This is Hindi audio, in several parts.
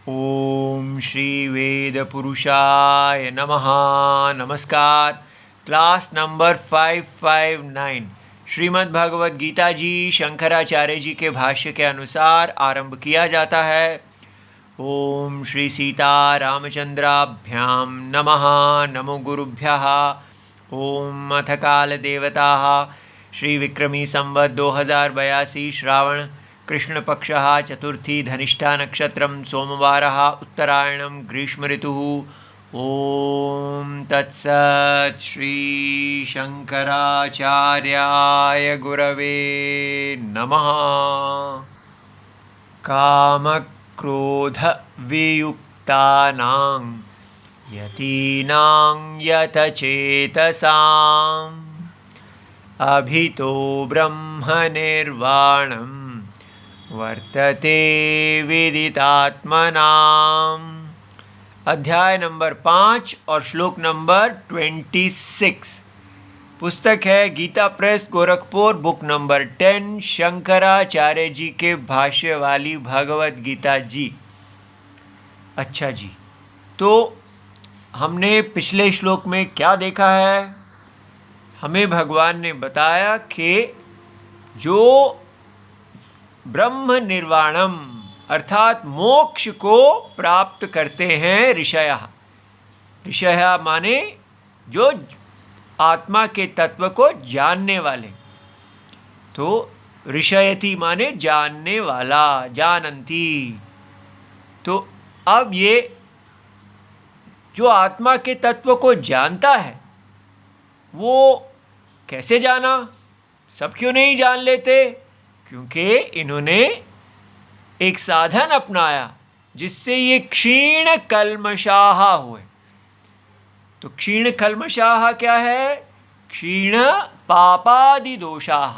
ओम श्री वेद पुरुषाय नमः। नमस्कार। क्लास नंबर 559 श्रीमद् भगवद गीता जी शंकराचार्य जी के भाष्य के अनुसार आरंभ किया जाता है। ओम श्री सीता रामचंद्राभ्यां नमः। नमो गुरुभ्यः। ओम अथ काल देवता श्री विक्रमी संवत 2082 श्रावण कृष्ण पक्षः चतुर्थी धनिष्ठा नक्षत्रं सोमवारः उत्तरायणं ग्रीष्म ऋतुः। ओम तत्सत्। श्री शंकराचार्याय गुरवे नमः। कामक्रोध वियुक्तानां यतीनां यतचेतसाम् अभितो ब्रह्मनिर्वाणं वर्तते विदितात्मनाम्। अध्याय नंबर 5 और श्लोक नंबर 26। पुस्तक है Gita press Gorakhpur, book number 10, Shankaracharya ji के भाष्य वाली भगवद गीता जी। अच्छा जी, तो हमने पिछले श्लोक में क्या देखा है? हमें भगवान ने बताया कि जो ब्रह्म निर्वाणम अर्थात मोक्ष को प्राप्त करते हैं ऋषयः। ऋषयः माने जो आत्मा के तत्व को जानने वाले। तो ऋषयति माने जानने वाला, जानन्ति। तो अब ये जो आत्मा के तत्व को जानता है वो कैसे जाना? सब क्यों नहीं जान लेते? क्योंकि इन्होंने एक साधन अपनाया जिससे ये क्षीण कल्मषाः हुए। तो क्षीण कल्मषाः क्या है? क्षीण पापादि दोषाः,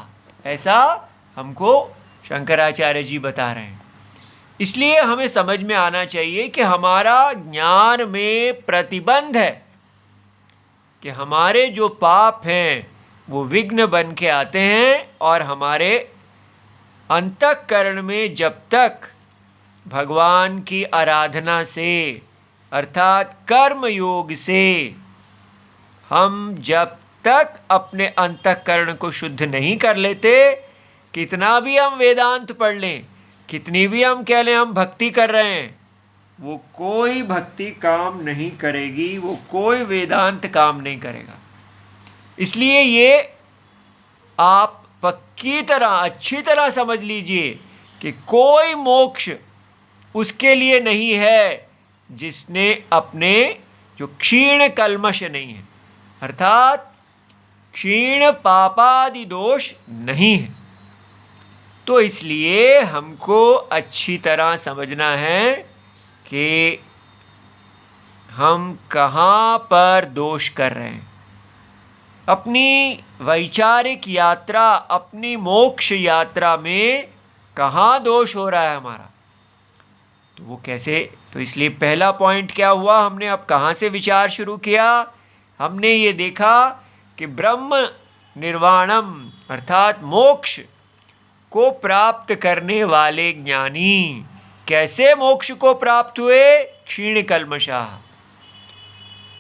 ऐसा हमको शंकराचार्य जी बता रहे हैं। इसलिए हमें समझ में आना चाहिए कि हमारा ज्ञान में प्रतिबंध है कि हमारे जो पाप हैं वो विघ्न बन के आते हैं और हमारे अंतःकरण में जब तक भगवान की आराधना से अर्थात कर्म योग से हम जब तक अपने अंतःकरण को शुद्ध नहीं कर लेते, कितना भी हम वेदांत पढ़ लें, कितनी भी हम कह लें हम भक्ति कर रहे हैं, वो कोई भक्ति काम नहीं करेगी, वो कोई वेदांत काम नहीं करेगा। इसलिए ये आप पक्की तरह अच्छी तरह समझ लीजिए कि कोई मोक्ष उसके लिए नहीं है जिसने अपने जो क्षीण कल्मष नहीं है अर्थात क्षीण पापादि दोष नहीं है। तो इसलिए हमको अच्छी तरह समझना है कि हम कहाँ पर दोष कर रहे हैं। अपनी वैचारिक यात्रा, अपनी मोक्ष यात्रा में कहाँ दोष हो रहा है हमारा, तो वो कैसे? तो इसलिए पहला पॉइंट क्या हुआ? हमने अब कहाँ से विचार शुरू किया? हमने ये देखा कि ब्रह्म निर्वाणम अर्थात मोक्ष को प्राप्त करने वाले ज्ञानी कैसे मोक्ष को प्राप्त हुए? क्षीण कल्मषाः।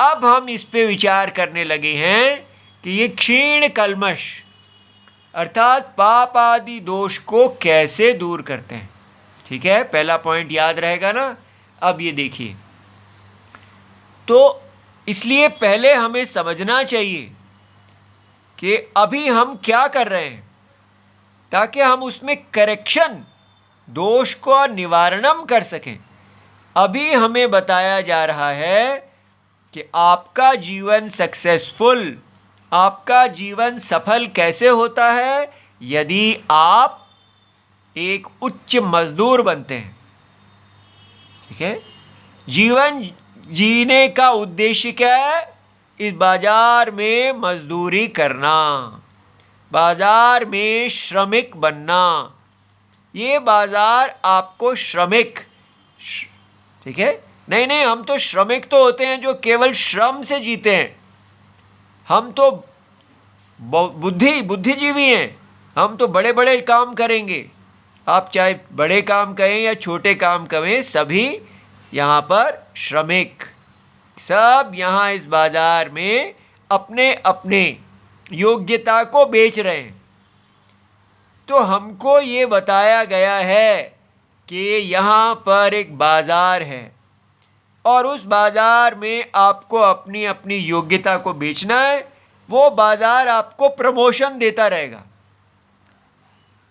अब हम इस पे विचार करने लगे हैं कि ये क्षीण कल्मष अर्थात पाप आदि दोष को कैसे दूर करते हैं। ठीक है, पहला पॉइंट याद रहेगा ना? अब ये देखिए, तो इसलिए पहले हमें समझना चाहिए कि अभी हम क्या कर रहे हैं ताकि हम उसमें करेक्शन, दोष को निवारणम कर सकें। अभी हमें बताया जा रहा है कि आपका जीवन सक्सेसफुल, आपका जीवन सफल कैसे होता है? यदि आप एक उच्च मजदूर बनते हैं। ठीक है, जीवन जीने का उद्देश्य क्या है? इस बाजार में मजदूरी करना, बाजार में श्रमिक बनना। ये बाजार आपको श्रमिक, ठीक है, नहीं, हम तो श्रमिक तो होते हैं जो केवल श्रम से जीते हैं। हम तो बुद्धिजीवी हैं, हम तो बड़े बड़े काम करेंगे। आप चाहे बड़े काम करें या छोटे काम करें, सभी यहाँ पर श्रमिक, सब यहाँ इस बाजार में अपने अपने योग्यता को बेच रहे हैं। तो हमको ये बताया गया है कि यहाँ पर एक बाज़ार है और उस बाज़ार में आपको अपनी अपनी योग्यता को बेचना है। वो बाज़ार आपको प्रमोशन देता रहेगा,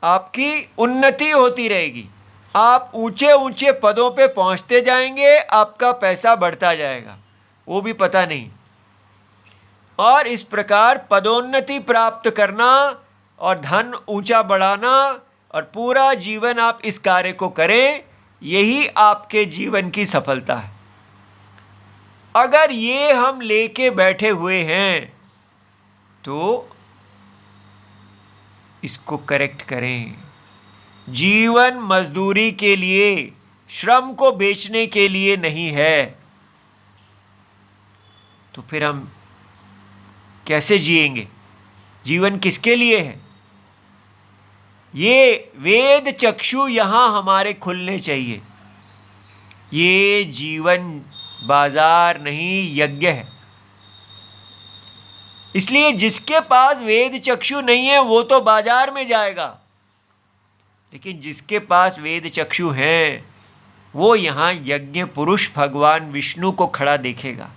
आपकी उन्नति होती रहेगी, आप ऊंचे ऊंचे पदों पे पहुंचते जाएंगे, आपका पैसा बढ़ता जाएगा, वो भी पता नहीं। और इस प्रकार पदोन्नति प्राप्त करना और धन ऊंचा बढ़ाना और पूरा जीवन आप इस कार्य को करें, यही आपके जीवन की सफलता है। अगर ये हम लेके बैठे हुए हैं तो इसको करेक्ट करें। जीवन मजदूरी के लिए, श्रम को बेचने के लिए नहीं है। तो फिर हम कैसे जिएंगे? जीवन किसके लिए है? ये वेद चक्षु यहाँ हमारे खुलने चाहिए। ये जीवन बाजार नहीं, यज्ञ है। इसलिए जिसके पास वेद चक्षु नहीं है वो तो बाजार में जाएगा, लेकिन जिसके पास वेद चक्षु हैं वो यहाँ यज्ञ पुरुष भगवान विष्णु को खड़ा देखेगा।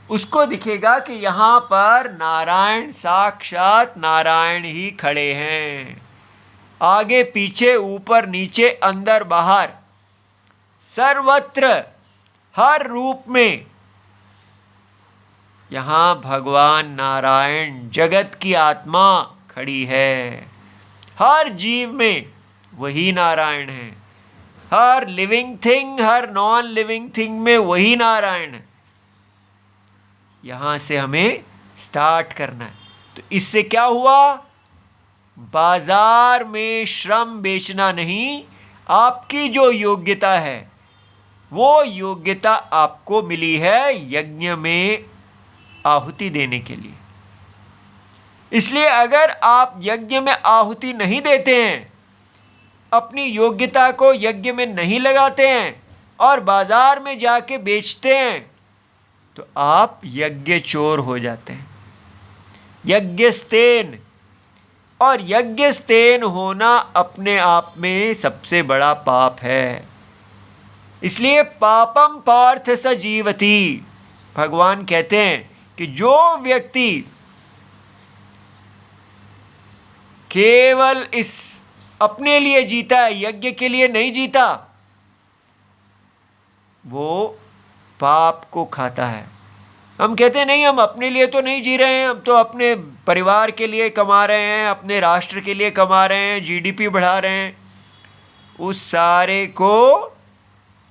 उसको दिखेगा कि यहाँ पर नारायण, साक्षात नारायण ही खड़े हैं। आगे पीछे, ऊपर नीचे, अंदर बाहर, सर्वत्र, हर रूप में यहाँ भगवान नारायण, जगत की आत्मा खड़ी है। हर जीव में वही नारायण है, हर लिविंग थिंग, हर नॉन लिविंग थिंग में वही नारायण है। यहाँ से हमें स्टार्ट करना है। तो इससे क्या हुआ? बाजार में श्रम बेचना नहीं, आपकी जो योग्यता है वो योग्यता आपको मिली है यज्ञ में आहुति देने के लिए। इसलिए अगर आप यज्ञ में आहुति नहीं देते हैं, अपनी योग्यता को यज्ञ में नहीं लगाते हैं और बाजार में जाके बेचते हैं, तो आप यज्ञ चोर हो जाते हैं, यज्ञस्तेन। और यज्ञस्तेन होना अपने आप में सबसे बड़ा पाप है। इसलिए पापम पार्थ स जीवति, भगवान कहते हैं कि जो व्यक्ति केवल इस अपने लिए जीता है, यज्ञ के लिए नहीं जीता, वो पाप को खाता है। हम कहते हैं नहीं, हम अपने लिए तो नहीं जी रहे हैं, हम तो अपने परिवार के लिए कमा रहे हैं, अपने राष्ट्र के लिए कमा रहे हैं, जीडीपी बढ़ा रहे हैं। उस सारे को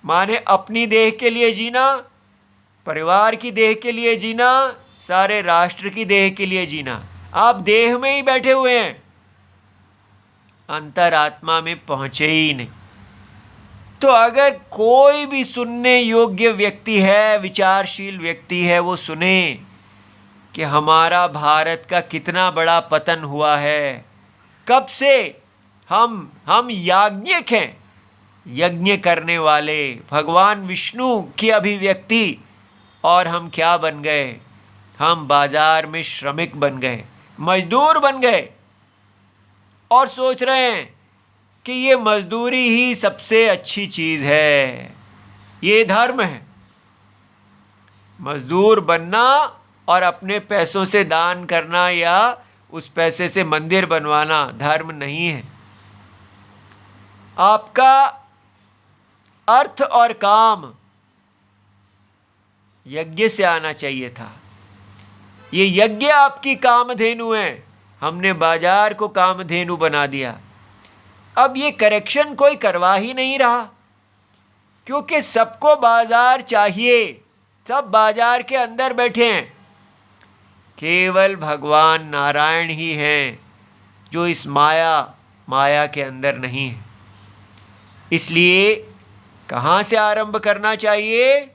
माने अपनी देह के लिए जीना, परिवार की देह के लिए जीना, सारे राष्ट्र की देह के लिए जीना। आप देह में ही बैठे हुए हैं, अंतरात्मा में पहुँचे ही नहीं। तो अगर कोई भी सुनने योग्य व्यक्ति है, विचारशील व्यक्ति है, वो सुने कि हमारा भारत का कितना बड़ा पतन हुआ है। कब से? हम याज्ञिक हैं, यज्ञ करने वाले, भगवान विष्णु की अभिव्यक्ति, और हम क्या बन गए? हम बाजार में श्रमिक बन गए, मजदूर बन गए, और सोच रहे हैं कि ये मजदूरी ही सबसे अच्छी चीज़ है, ये धर्म है। मजदूर बनना और अपने पैसों से दान करना या उस पैसे से मंदिर बनवाना धर्म नहीं है। आपका अर्थ और काम यज्ञ से आना चाहिए था। ये यज्ञ आपकी कामधेनु है, हमने बाजार को कामधेनु बना दिया। अब ये करेक्शन कोई करवा ही नहीं रहा, क्योंकि सबको बाजार चाहिए, सब बाजार के अंदर बैठे हैं। केवल भगवान नारायण ही हैं जो इस माया के अंदर नहीं है। इसलिए कहाँ से आरंभ करना चाहिए?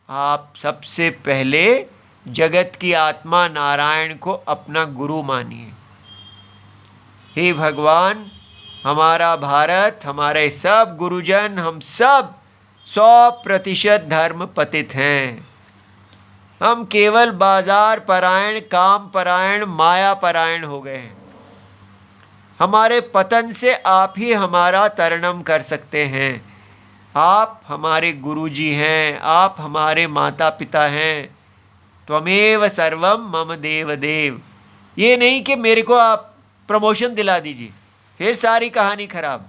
आप सबसे पहले जगत की आत्मा नारायण को अपना गुरु मानिए। हे भगवान, हमारा भारत, हमारे सब गुरुजन, हम सब 100% धर्म पतित हैं। हम केवल बाजार परायण, काम परायण, माया परायण हो गए हैं। हमारे पतन से आप ही हमारा तरणम कर सकते हैं। आप हमारे गुरुजी हैं, आप हमारे माता पिता हैं। त्वमेव सर्वम मम देव देव। ये नहीं कि मेरे को आप प्रमोशन दिला दीजिए, फिर सारी कहानी खराब।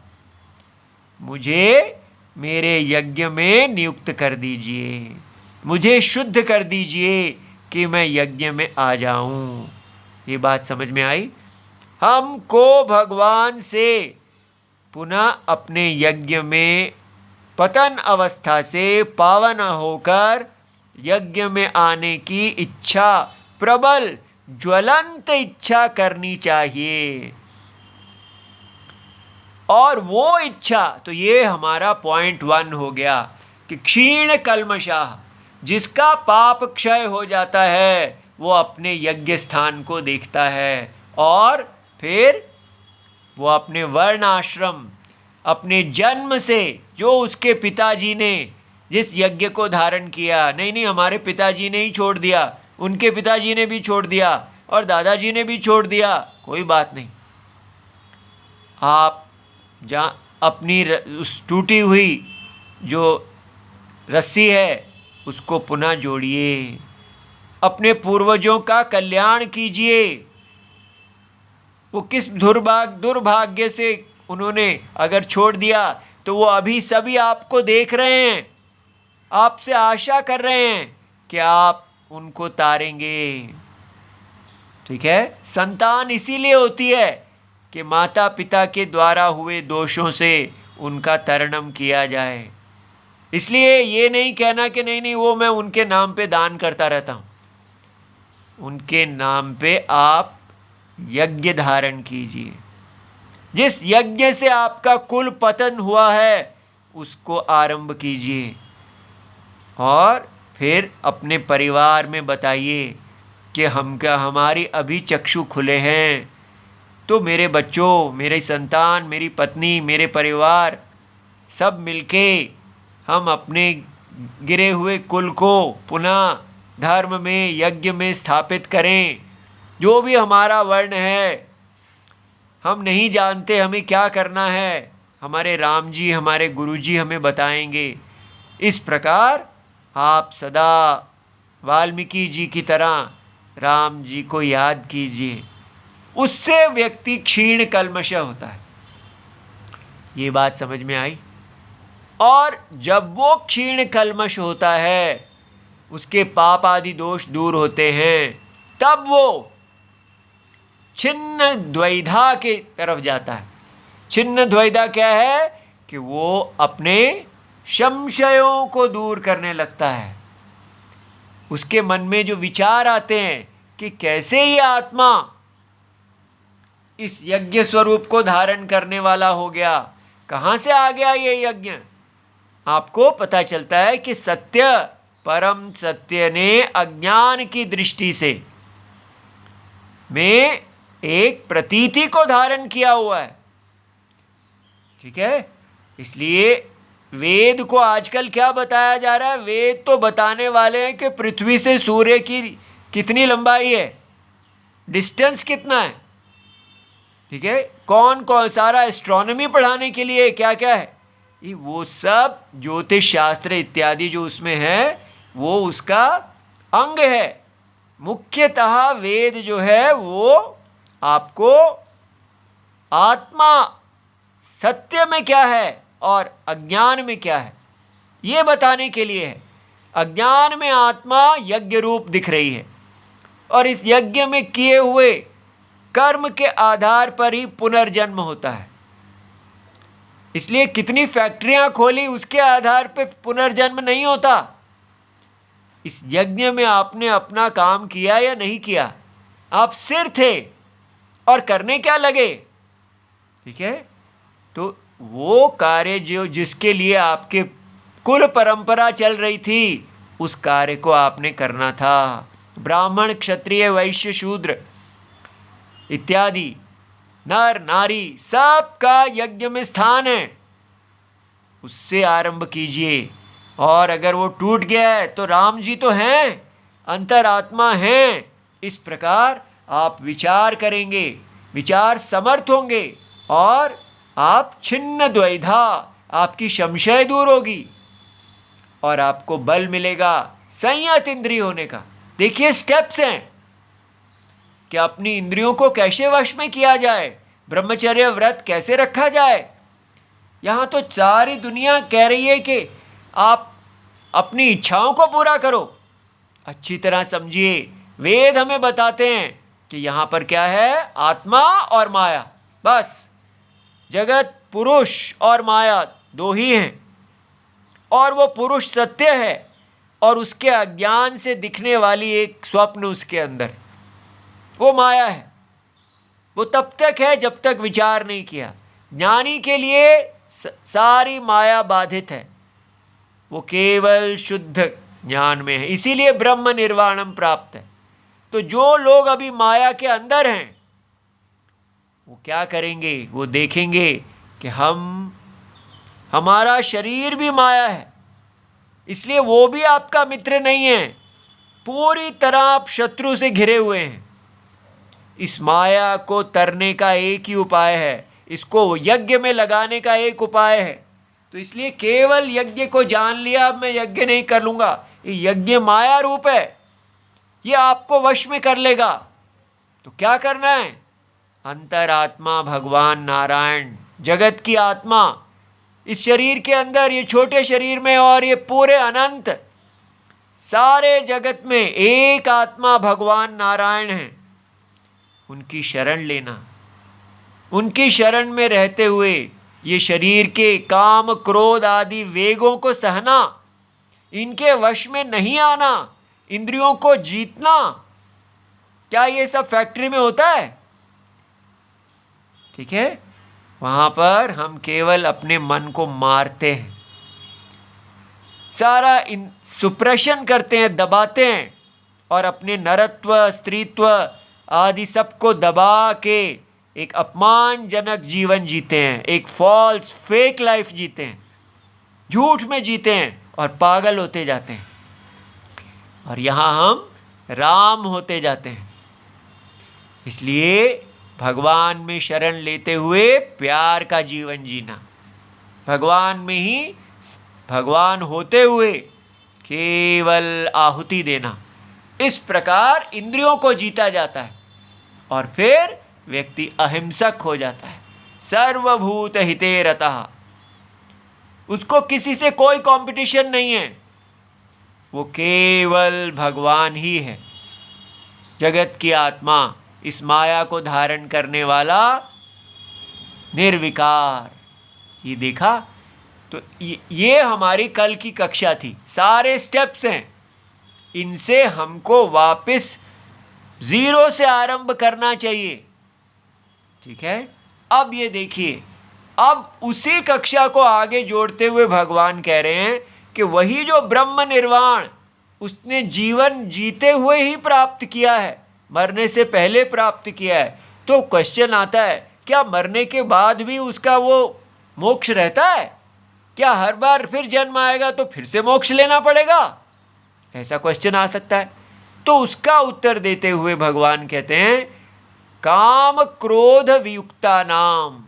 मुझे मेरे यज्ञ में नियुक्त कर दीजिए, मुझे शुद्ध कर दीजिए कि मैं यज्ञ में आ जाऊं। ये बात समझ में आई? हमको भगवान से पुनः अपने यज्ञ में पतन अवस्था से पावन होकर यज्ञ में आने की इच्छा, प्रबल ज्वलंत इच्छा करनी चाहिए। और वो इच्छा, तो ये हमारा पॉइंट 1 हो गया कि क्षीण कल्मषाः, जिसका पाप क्षय हो जाता है वो अपने यज्ञ स्थान को देखता है और फिर वो अपने वर्ण आश्रम, अपने जन्म से जो उसके पिताजी ने जिस यज्ञ को धारण किया, नहीं हमारे पिताजी ने ही छोड़ दिया, उनके पिताजी ने भी छोड़ दिया और दादाजी ने भी छोड़ दिया, कोई बात नहीं। आप जहाँ अपनी उस टूटी हुई जो रस्सी है उसको पुनः जोड़िए, अपने पूर्वजों का कल्याण कीजिए। वो किस दुर्भाग्य से उन्होंने अगर छोड़ दिया तो वो अभी सभी आपको देख रहे हैं, आपसे आशा कर रहे हैं कि आप उनको तारेंगे। ठीक है, संतान इसीलिए होती है कि माता पिता के द्वारा हुए दोषों से उनका तरणम किया जाए। इसलिए ये नहीं कहना कि नहीं वो मैं उनके नाम पे दान करता रहता हूँ। उनके नाम पे आप यज्ञ धारण कीजिए। जिस यज्ञ से आपका कुल पतन हुआ है उसको आरंभ कीजिए और फिर अपने परिवार में बताइए कि हमारी अभी चक्षु खुले हैं, तो मेरे बच्चों, मेरे संतान, मेरी पत्नी, मेरे परिवार सब मिलके हम अपने गिरे हुए कुल को पुनः धर्म में, यज्ञ में स्थापित करें। जो भी हमारा वर्ण है, हम नहीं जानते हमें क्या करना है, हमारे राम जी, हमारे गुरु जी हमें बताएंगे। इस प्रकार आप सदा वाल्मीकि जी की तरह राम जी को याद कीजिए, उससे व्यक्ति क्षीण कल्मष होता है। ये बात समझ में आई? और जब वो क्षीण कल्मष होता है, उसके पाप आदि दोष दूर होते हैं, तब वो छिन्न द्वैधा के तरफ जाता है। छिन्न द्वैधा क्या है? कि वो अपने संशयों को दूर करने लगता है। उसके मन में जो विचार आते हैं कि कैसे ये आत्मा इस यज्ञ स्वरूप को धारण करने वाला हो गया, कहाँ से आ गया ये यज्ञ, आपको पता चलता है कि सत्य, परम सत्य ने अज्ञान की दृष्टि से में एक प्रतीति को धारण किया हुआ है। ठीक है, इसलिए वेद को आजकल क्या बताया जा रहा है? वेद तो बताने वाले हैं कि पृथ्वी से सूर्य की कितनी लंबाई है, डिस्टेंस कितना है। ठीक है, कौन कौन सारा एस्ट्रोनॉमी पढ़ाने के लिए क्या क्या है, ये वो सब ज्योतिष शास्त्र इत्यादि जो उसमें है वो उसका अंग है। मुख्यतः वेद जो है वो आपको आत्मा सत्य में क्या है और अज्ञान में क्या है ये बताने के लिए है। अज्ञान में आत्मा यज्ञ रूप दिख रही है और इस यज्ञ में किए हुए कर्म के आधार पर ही पुनर्जन्म होता है। इसलिए कितनी फैक्ट्रियां खोली उसके आधार पर पुनर्जन्म नहीं होता। इस यज्ञ में आपने अपना काम किया या नहीं किया, आप सिर थे और करने क्या लगे। ठीक है, तो वो कार्य जो जिसके लिए आपके कुल परंपरा चल रही थी उस कार्य को आपने करना था। ब्राह्मण, क्षत्रिय, वैश्य, शूद्र इत्यादि नर नारी सबका यज्ञ में स्थान है, उससे आरंभ कीजिए। और अगर वो टूट गया है तो राम जी तो हैं, अंतरात्मा हैं। इस प्रकार आप विचार करेंगे, विचार समर्थ होंगे और आप छिन्न द्वैधा, आपकी संशय दूर होगी और आपको बल मिलेगा संयत इंद्रिय होने का। देखिए स्टेप्स हैं कि अपनी इंद्रियों को कैसे वश में किया जाए, ब्रह्मचर्य व्रत कैसे रखा जाए। यहाँ तो सारी दुनिया कह रही है कि आप अपनी इच्छाओं को पूरा करो। अच्छी तरह समझिए, वेद हमें बताते हैं कि यहाँ पर क्या है, आत्मा और माया, बस जगत पुरुष और माया दो ही हैं। और वो पुरुष सत्य है और उसके अज्ञान से दिखने वाली एक स्वप्न उसके अंदर, वो माया है। वो तब तक है जब तक विचार नहीं किया। ज्ञानी के लिए सारी माया बाधित है, वो केवल शुद्ध ज्ञान में है, इसीलिए ब्रह्म निर्वाणम प्राप्त है। तो जो लोग अभी माया के अंदर हैं वो क्या करेंगे, वो देखेंगे कि हमारा शरीर भी माया है, इसलिए वो भी आपका मित्र नहीं है, पूरी तरह आप शत्रु से घिरे हुए हैं। इस माया को तरने का एक ही उपाय है, इसको यज्ञ में लगाने का एक उपाय है। तो इसलिए केवल यज्ञ को जान लिया, अब मैं यज्ञ नहीं कर लूँगा, ये यज्ञ माया रूप है, ये आपको वश में कर लेगा। तो क्या करना है, अंतरात्मा भगवान नारायण, जगत की आत्मा इस शरीर के अंदर, ये छोटे शरीर में और ये पूरे अनंत सारे जगत में एक आत्मा भगवान नारायण हैं। उनकी शरण लेना, उनकी शरण में रहते हुए ये शरीर के काम क्रोध आदि वेगों को सहना, इनके वश में नहीं आना, इंद्रियों को जीतना। क्या ये सब फैक्ट्री में होता है? ठीक है, वहाँ पर हम केवल अपने मन को मारते हैं, सारा सुप्रेशन करते हैं, दबाते हैं और अपने नरत्व स्त्रीत्व आदि सबको दबा के एक अपमानजनक जीवन जीते हैं, एक फॉल्स फेक लाइफ जीते हैं, झूठ में जीते हैं और पागल होते जाते हैं। और यहाँ हम राम होते जाते हैं। इसलिए भगवान में शरण लेते हुए प्यार का जीवन जीना, भगवान में ही भगवान होते हुए केवल आहुति देना, इस प्रकार इंद्रियों को जीता जाता है और फिर व्यक्ति अहिंसक हो जाता है, सर्वभूत हिते रतः। उसको किसी से कोई कंपटीशन नहीं है, वो केवल भगवान ही है, जगत की आत्मा, इस माया को धारण करने वाला निर्विकार। ये देखा? तो ये हमारी कल की कक्षा थी, सारे स्टेप्स हैं, इनसे हमको वापस जीरो से आरंभ करना चाहिए। ठीक है, अब ये देखिए, अब उसी कक्षा को आगे जोड़ते हुए भगवान कह रहे हैं कि वही जो ब्रह्म निर्वाण उसने जीवन जीते हुए ही प्राप्त किया है, मरने से पहले प्राप्त किया है। तो क्वेश्चन आता है, क्या मरने के बाद भी उसका वो मोक्ष रहता है? क्या हर बार फिर जन्म आएगा तो फिर से मोक्ष लेना पड़ेगा? ऐसा क्वेश्चन आ सकता है। तो उसका उत्तर देते हुए भगवान कहते हैं, काम क्रोध वियुक्ता नाम,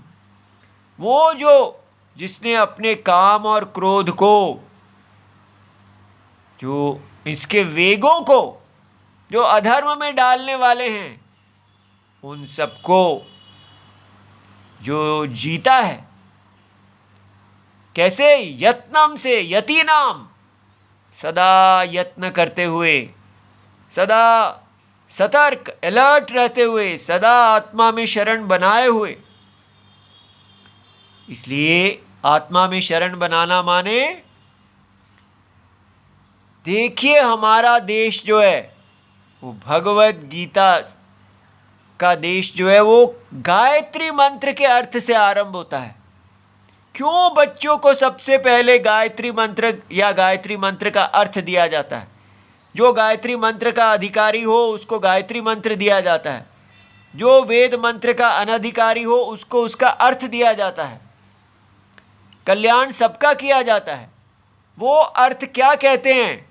वो जो जिसने अपने काम और क्रोध को, जो इसके वेगों को जो अधर्म में डालने वाले हैं, उन सबको जो जीता है, कैसे? यत्नम से, यति नाम, सदा यत्न करते हुए, सदा सतर्क अलर्ट रहते हुए, सदा आत्मा में शरण बनाए हुए। इसलिए आत्मा में शरण बनाना माने, देखिए हमारा देश जो है वो भगवत गीता का देश जो है वो गायत्री मंत्र के अर्थ से आरंभ होता है। क्यों बच्चों को सबसे पहले गायत्री मंत्र या गायत्री मंत्र का अर्थ दिया जाता है? जो गायत्री मंत्र का अधिकारी हो उसको गायत्री मंत्र दिया जाता है, जो वेद मंत्र का अनधिकारी हो उसको उसका अर्थ दिया जाता है, कल्याण सबका किया जाता है। वो अर्थ क्या कहते हैं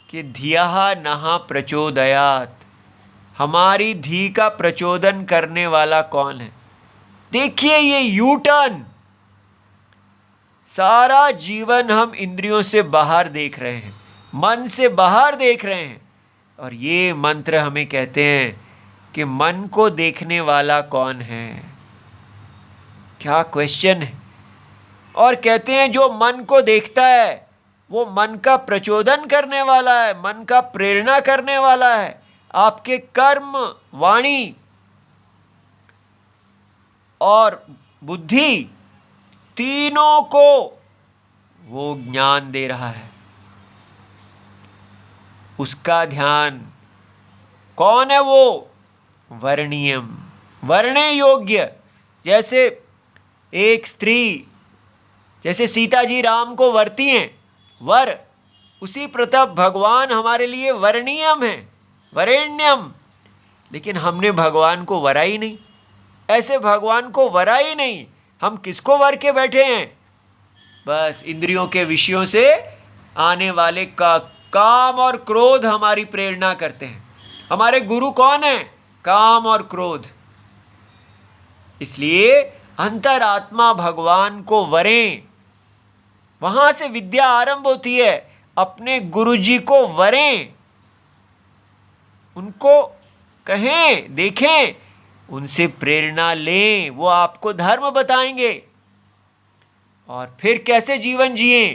कि धिया नहा प्रचोदयात, हमारी धी का प्रचोदन करने वाला कौन है। देखिए ये यू टर्न, सारा जीवन हम इंद्रियों से बाहर देख रहे हैं, मन से बाहर देख रहे हैं, और ये मंत्र हमें कहते हैं कि मन को देखने वाला कौन है। क्या क्वेश्चन है। और कहते हैं जो मन को देखता है वो मन का प्रचोदन करने वाला है, मन का प्रेरणा करने वाला है, आपके कर्म, वाणी और बुद्धि तीनों को वो ज्ञान दे रहा है। उसका ध्यान कौन है वो? वर्णीयम, वर्णे योग्य। जैसे एक स्त्री, जैसे सीता जी राम को वरती हैं, वर, उसी प्रताप भगवान हमारे लिए वर्णीयम है, वरेण्यम। लेकिन हमने भगवान को वरा ही नहीं, ऐसे भगवान को वरा ही नहीं। हम किसको वर के बैठे हैं? बस इंद्रियों के विषयों से आने वाले का काम और क्रोध हमारी प्रेरणा करते हैं। हमारे गुरु कौन है? काम और क्रोध। इसलिए अंतरात्मा भगवान को वरें, वहां से विद्या आरंभ होती है। अपने गुरुजी को वरें, उनको कहें, देखें, उनसे प्रेरणा लें, वो आपको धर्म बताएंगे। और फिर कैसे जीवन जिए?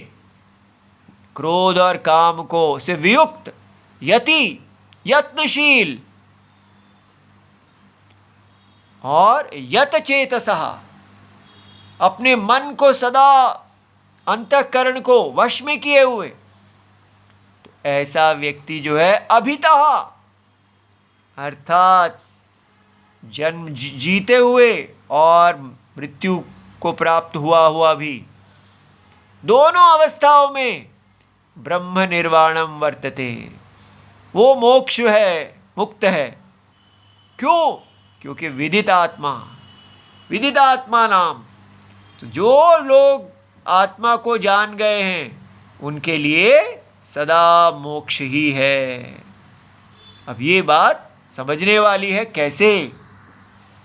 क्रोध और काम को से वियुक्त, यति, यत्नशील और यतचेतसः, अपने मन को सदा, अंतःकरण को वश में किए हुए। तो ऐसा व्यक्ति जो है अभितः, अर्थात जन्म जीते हुए और मृत्यु को प्राप्त हुआ भी, दोनों अवस्थाओं में ब्रह्म निर्वाणम वर्तते, वो मोक्ष है, मुक्त है। क्यों? क्योंकि विदित आत्मा, विदित आत्मा नाम। तो जो लोग आत्मा को जान गए हैं उनके लिए सदा मोक्ष ही है। अब ये बात समझने वाली है। कैसे?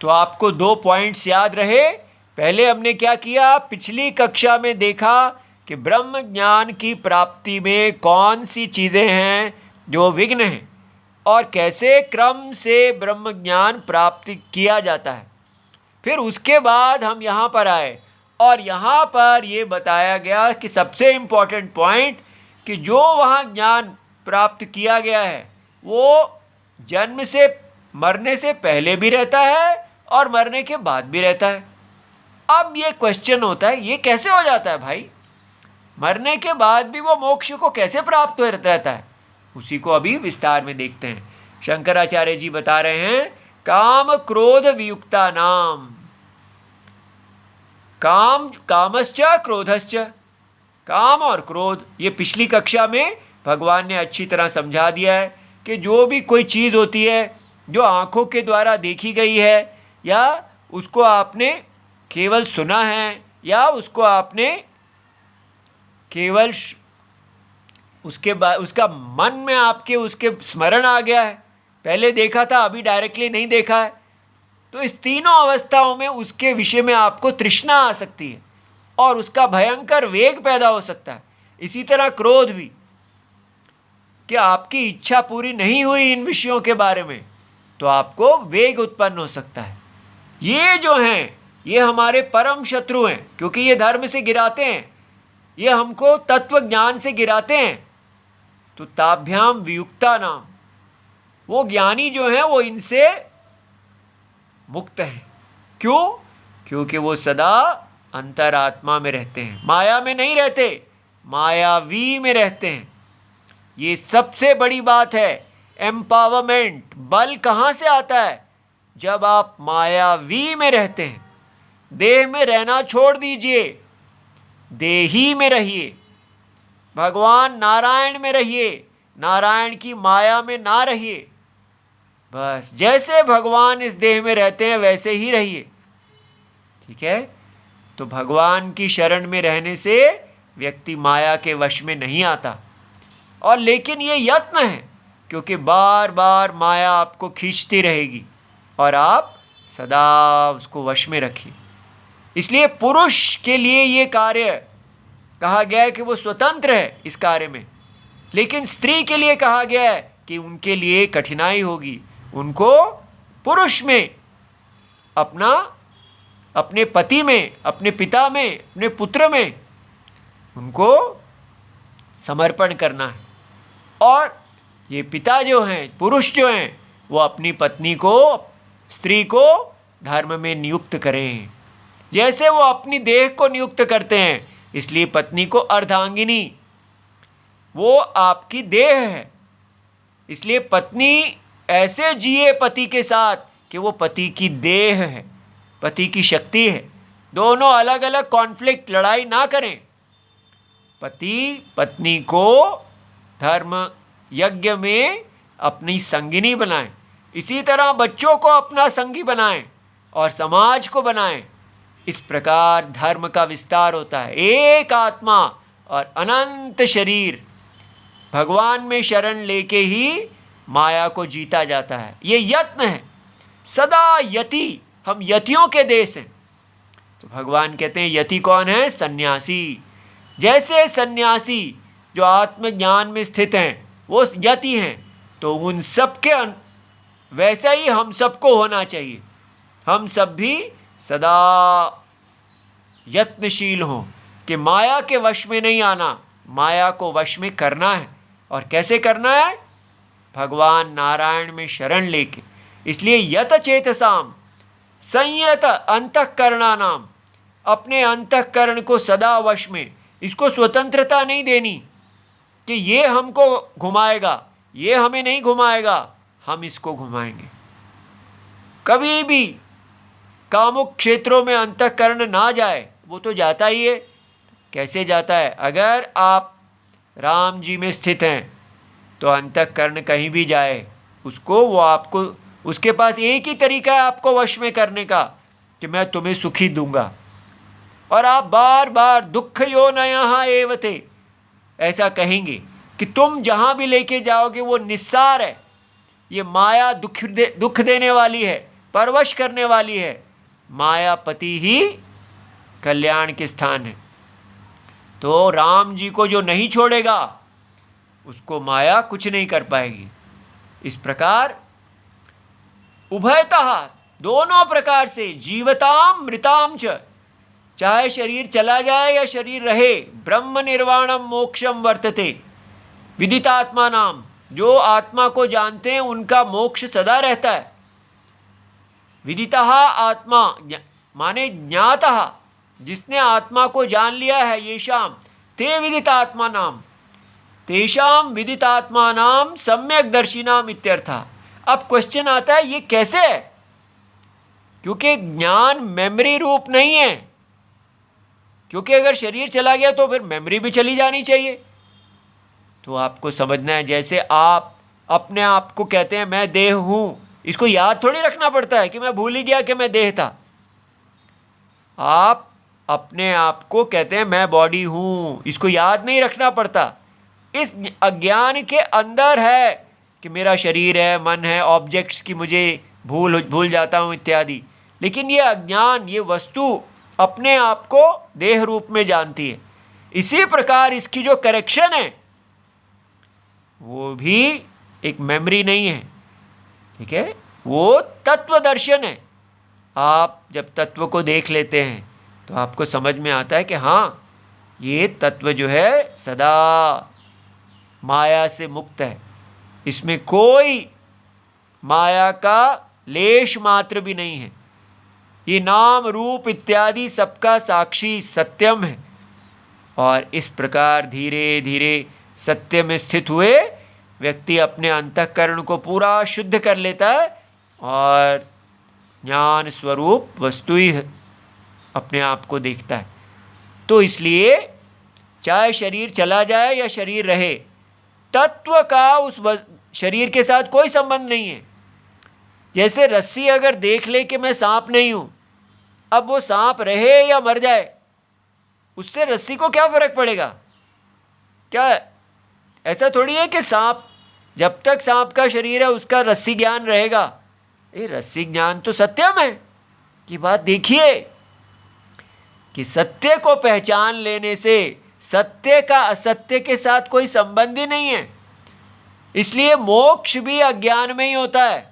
तो आपको 2 पॉइंट्स याद रहे। पहले हमने क्या किया? पिछली कक्षा में देखा कि ब्रह्म ज्ञान की प्राप्ति में कौन सी चीज़ें हैं जो विघ्न हैं, और कैसे क्रम से ब्रह्म ज्ञान प्राप्त किया जाता है। फिर उसके बाद हम यहाँ पर आए और यहाँ पर ये बताया गया कि सबसे इम्पोर्टेंट पॉइंट कि जो वहाँ ज्ञान प्राप्त किया गया है वो जन्म से, मरने से पहले भी रहता है और मरने के बाद भी रहता है। अब ये क्वेश्चन होता है, ये कैसे हो जाता है भाई? मरने के बाद भी वो मोक्ष को कैसे प्राप्त हो रहता है? उसी को अभी विस्तार में देखते हैं। शंकराचार्य जी बता रहे हैं, काम क्रोध वियुक्ता नाम, काम, कामश्च क्रोधश्च, काम और क्रोध। ये पिछली कक्षा में भगवान ने अच्छी तरह समझा दिया है कि जो भी कोई चीज़ होती है जो आँखों के द्वारा देखी गई है, या उसको आपने केवल सुना है, या उसको आपने केवल उसके बाद उसका मन में आपके उसके स्मरण आ गया है, पहले देखा था अभी डायरेक्टली नहीं देखा है, तो इस तीनों अवस्थाओं में उसके विषय में आपको तृष्णा आ सकती है और उसका भयंकर वेग पैदा हो सकता है। इसी तरह क्रोध भी, कि आपकी इच्छा पूरी नहीं हुई इन विषयों के बारे में तो आपको वेग उत्पन्न हो सकता है। ये जो हैं ये हमारे परम शत्रु हैं, क्योंकि ये धर्म से गिराते हैं, ये हमको तत्व ज्ञान से गिराते हैं। तो ताभ्याम वियुक्ता नाम, वो ज्ञानी जो हैं वो इनसे मुक्त हैं। क्यों? क्योंकि वो सदा अंतरात्मा में रहते हैं, माया में नहीं रहते, मायावी में रहते हैं। ये सबसे बड़ी बात है। एम्पावरमेंट, बल कहाँ से आता है? जब आप मायावी में रहते हैं। देह में रहना छोड़ दीजिए, देही में रहिए, भगवान नारायण में रहिए, नारायण की माया में ना रहिए। बस जैसे भगवान इस देह में रहते हैं वैसे ही रहिए। ठीक है? तो भगवान की शरण में रहने से व्यक्ति माया के वश में नहीं आता। और लेकिन ये यत्न है, क्योंकि बार बार माया आपको खींचती रहेगी और आप सदा उसको वश में रखिए। इसलिए पुरुष के लिए ये कार्य कहा गया है कि वो स्वतंत्र है इस कार्य में, लेकिन स्त्री के लिए कहा गया है कि उनके लिए कठिनाई होगी। उनको पुरुष में अपने पति में, अपने पिता में, अपने पुत्र में उनको समर्पण करना है। और ये पिता जो हैं, पुरुष जो हैं, वो अपनी पत्नी को, स्त्री को धर्म में नियुक्त करें, जैसे वो अपनी देह को नियुक्त करते हैं। इसलिए पत्नी को अर्धांगिनी, वो आपकी देह है। इसलिए पत्नी ऐसे जिए पति के साथ कि वो पति की देह है, पति की शक्ति है। दोनों अलग अलग कॉन्फ्लिक्ट, लड़ाई ना करें। पति पत्नी को धर्म यज्ञ में अपनी संगिनी बनाएं, इसी तरह बच्चों को अपना संगी बनाएं और समाज को बनाएं। इस प्रकार धर्म का विस्तार होता है। एक आत्मा और अनंत शरीर, भगवान में शरण लेके ही माया को जीता जाता है। ये यत्न है, सदा यति। हम यतियों के देश हैं। तो भगवान कहते हैं यति कौन है? सन्यासी। जैसे सन्यासी जो आत्मज्ञान में स्थित हैं वो यति हैं, तो उन सब के वैसा ही हम सबको होना चाहिए। हम सब भी सदा यत्नशील हों कि माया के वश में नहीं आना, माया को वश में करना है। और कैसे करना है? भगवान नारायण में शरण लेके। इसलिए यत चेतसाम संयत अंतःकरणानाम, अपने अंतःकरण को सदा वश में, इसको स्वतंत्रता नहीं देनी कि ये हमको घुमाएगा, ये हमें नहीं घुमाएगा, हम इसको घुमाएंगे। कभी भी कामुक क्षेत्रों में अंतःकरण ना जाए। वो तो जाता ही है। कैसे जाता है? अगर आप राम जी में स्थित हैं तो अंतःकरण कहीं भी जाए उसको, वो आपको, उसके पास एक ही तरीका है आपको वश में करने का कि मैं तुम्हें सुखी दूंगा। और आप बार बार दुख यो नया एवते ऐसा कहेंगे कि तुम जहाँ भी लेके जाओगे वो निस्सार है। ये माया दुख देने वाली है, परवश करने वाली है। मायापति ही कल्याण के स्थान है। तो राम जी को जो नहीं छोड़ेगा उसको माया कुछ नहीं कर पाएगी। इस प्रकार उभयतः, दोनों प्रकार से, जीवताम मृताम च, चाहे शरीर चला जाए या शरीर रहे, ब्रह्म निर्वाणम मोक्षम वर्तते विदितात्मा नाम, जो आत्मा को जानते हैं उनका मोक्ष सदा रहता है। विदितः आत्मा माने ज्ञातः, जिसने आत्मा को जान लिया है, ये शाम ते विदितात्मा नाम, तेषाम विदितात्मा नाम सम्यक दर्शिनाम इत्यर्था। अब क्वेश्चन आता है ये कैसे है? क्योंकि ज्ञान मेमोरी रूप नहीं है। क्योंकि अगर शरीर चला गया तो फिर मेमोरी भी चली जानी चाहिए। तो आपको समझना है, जैसे आप अपने आप को कहते हैं मैं देह हूँ, इसको याद थोड़ी रखना पड़ता है कि मैं भूल ही गया कि मैं देह था। आप अपने आप को कहते हैं मैं बॉडी हूँ, इसको याद नहीं रखना पड़ता। इस अज्ञान के अंदर है कि मेरा शरीर है, मन है, ऑब्जेक्ट्स की मुझे भूल जाता हूँ इत्यादि। लेकिन ये अज्ञान, ये वस्तु अपने आप को देह रूप में जानती है। इसी प्रकार इसकी जो करेक्शन है वो भी एक मेमोरी नहीं है, ठीक है, वो तत्व दर्शन है। आप जब तत्व को देख लेते हैं तो आपको समझ में आता है कि हाँ, ये तत्व जो है सदा माया से मुक्त है, इसमें कोई माया का लेश मात्र भी नहीं है। ये नाम रूप इत्यादि सबका साक्षी सत्यम है। और इस प्रकार धीरे धीरे सत्य में स्थित हुए व्यक्ति अपने अंतःकरण को पूरा शुद्ध कर लेता है और ज्ञान स्वरूप वस्तु ही अपने आप को देखता है। तो इसलिए चाहे शरीर चला जाए या शरीर रहे, तत्व का उस शरीर के साथ कोई संबंध नहीं है। जैसे रस्सी अगर देख ले कि मैं सांप नहीं हूँ, अब वो सांप रहे या मर जाए उससे रस्सी को क्या फर्क पड़ेगा? क्या ऐसा थोड़ी है कि सांप, जब तक सांप का शरीर है उसका रस्सी ज्ञान रहेगा? ये रस्सी ज्ञान तो सत्यम है की बात देखिए कि सत्य को पहचान लेने से सत्य का असत्य के साथ कोई संबंध ही नहीं है। इसलिए मोक्ष भी अज्ञान में ही होता है।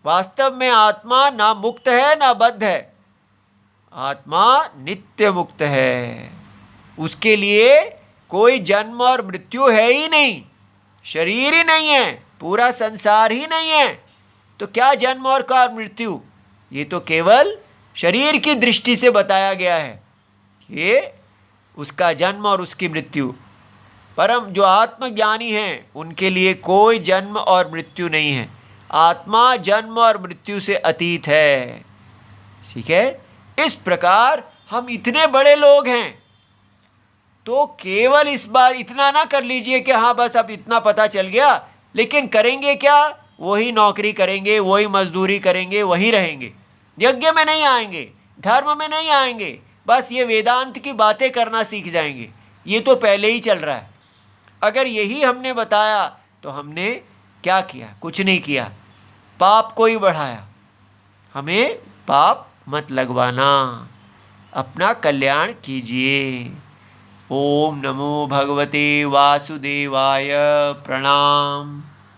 वास्तव में आत्मा ना मुक्त है ना बद्ध है, आत्मा नित्य मुक्त है। उसके लिए कोई जन्म और मृत्यु है ही नहीं, शरीर ही नहीं है, पूरा संसार ही नहीं है, तो क्या जन्म और का मृत्यु? ये तो केवल शरीर की दृष्टि से बताया गया है, ये उसका जन्म और उसकी मृत्यु। परम जो आत्मज्ञानी हैं उनके लिए कोई जन्म और मृत्यु नहीं है, आत्मा जन्म और मृत्यु से अतीत है। ठीक है, इस प्रकार हम इतने बड़े लोग हैं तो केवल इस बार इतना ना कर लीजिए कि हाँ बस अब इतना पता चल गया, लेकिन करेंगे क्या? वही नौकरी करेंगे, वही मजदूरी करेंगे, वही रहेंगे, यज्ञ में नहीं आएंगे, धर्म में नहीं आएंगे, बस ये वेदांत की बातें करना सीख जाएंगे। ये तो पहले ही चल रहा है। अगर यही हमने बताया तो हमने क्या किया? कुछ नहीं किया, पाप को ही बढ़ाया। हमें पाप मत लगवाना, अपना कल्याण कीजिए। ओम नमो भगवते वासुदेवाय। प्रणाम।